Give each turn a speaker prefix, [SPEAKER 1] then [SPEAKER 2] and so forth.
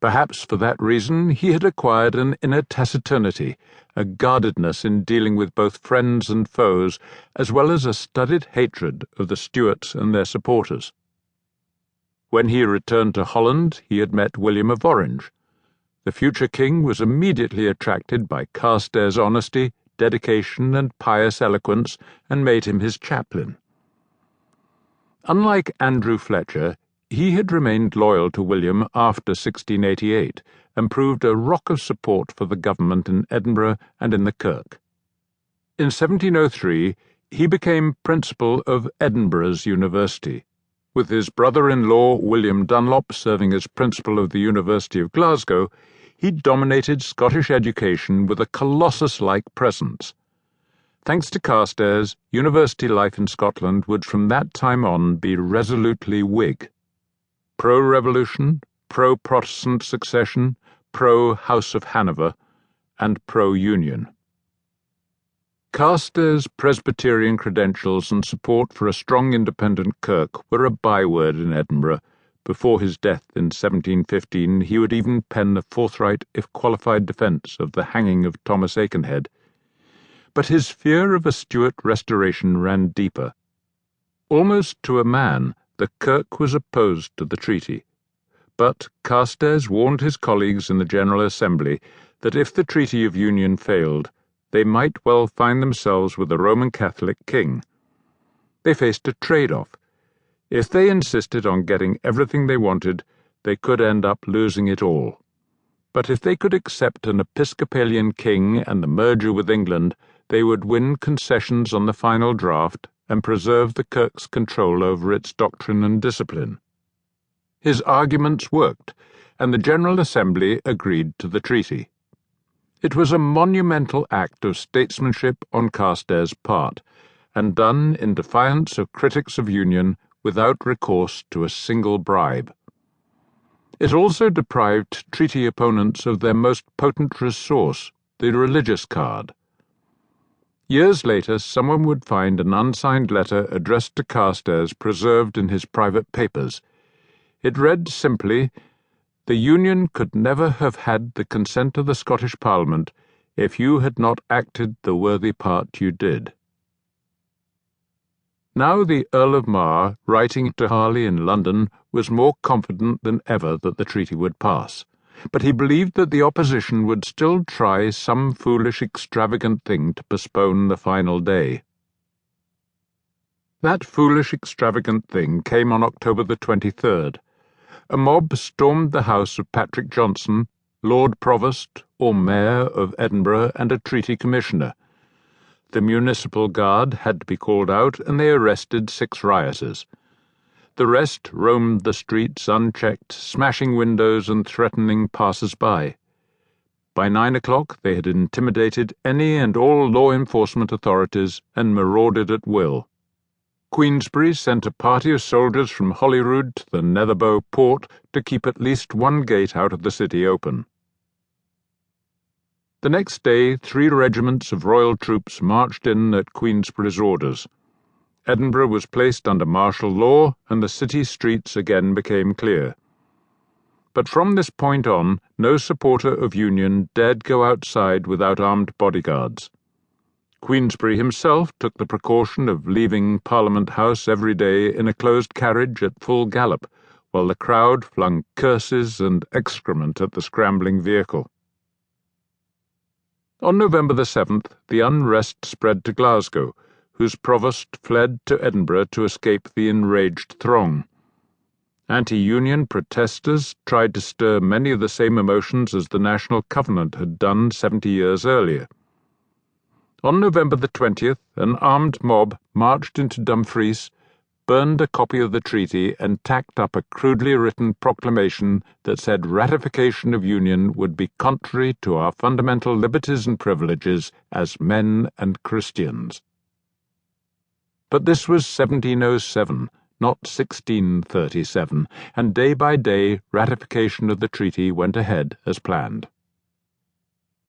[SPEAKER 1] Perhaps for that reason he had acquired an inner taciturnity, a guardedness in dealing with both friends and foes, as well as a studied hatred of the Stuarts and their supporters. When he returned to Holland, he had met William of Orange. The future king was immediately attracted by Carstairs' honesty, dedication, and pious eloquence, and made him his chaplain. Unlike Andrew Fletcher, he had remained loyal to William after 1688 and proved a rock of support for the government in Edinburgh and in the Kirk. In 1703, he became principal of Edinburgh's University, with his brother-in-law William Dunlop serving as principal of the University of Glasgow. He dominated Scottish education with a colossus-like presence. Thanks to Carstairs, university life in Scotland would from that time on be resolutely Whig. Pro-revolution, pro-Protestant succession, pro-House of Hanover, and pro-Union. Carstairs' Presbyterian credentials and support for a strong independent Kirk were a byword in Edinburgh. Before his death in 1715, he would even pen a forthright, if qualified, defence of the hanging of Thomas Aikenhead. But his fear of a Stuart restoration ran deeper. Almost to a man, the Kirk was opposed to the treaty. But Carstairs warned his colleagues in the General Assembly that if the Treaty of Union failed, they might well find themselves with a Roman Catholic king. They faced a trade-off. If they insisted on getting everything they wanted, they could end up losing it all. But if they could accept an Episcopalian king and the merger with England, they would win concessions on the final draft and preserve the Kirk's control over its doctrine and discipline. His arguments worked, and the General Assembly agreed to the treaty. It was a monumental act of statesmanship on Carstairs' part, and done in defiance of critics of union without recourse to a single bribe. It also deprived treaty opponents of their most potent resource, the religious card. Years later, someone would find an unsigned letter addressed to Carstairs preserved in his private papers. It read simply, "The Union could never have had the consent of the Scottish Parliament if you had not acted the worthy part you did." Now the Earl of Mar, writing to Harley in London, was more confident than ever that the treaty would pass, but he believed that the opposition would still try some foolish, extravagant thing to postpone the final day. That foolish, extravagant thing came on October the 23rd. A mob stormed the house of Patrick Johnson, Lord Provost, or Mayor of Edinburgh, and a treaty commissioner. The municipal guard had to be called out, and they arrested 6 rioters. The rest roamed the streets unchecked, smashing windows and threatening passers-by. By 9 o'clock they had intimidated any and all law enforcement authorities and marauded at will. Queensberry sent a party of soldiers from Holyrood to the Netherbow port to keep at least one gate out of the city open. The next day 3 regiments of royal troops marched in at Queensberry's orders. Edinburgh was placed under martial law, and the city streets again became clear. But from this point on, no supporter of union dared go outside without armed bodyguards. Queensberry himself took the precaution of leaving Parliament House every day in a closed carriage at full gallop, while the crowd flung curses and excrement at the scrambling vehicle. On November the 7th, the unrest spread to Glasgow, whose provost fled to Edinburgh to escape the enraged throng. Anti-union protesters tried to stir many of the same emotions as the National Covenant had done 70 years earlier. On November the 20th, an armed mob marched into Dumfries, burned a copy of the treaty, and tacked up a crudely written proclamation that said ratification of union would be contrary to our fundamental liberties and privileges as men and Christians. But this was 1707, not 1637, and day by day ratification of the treaty went ahead as planned.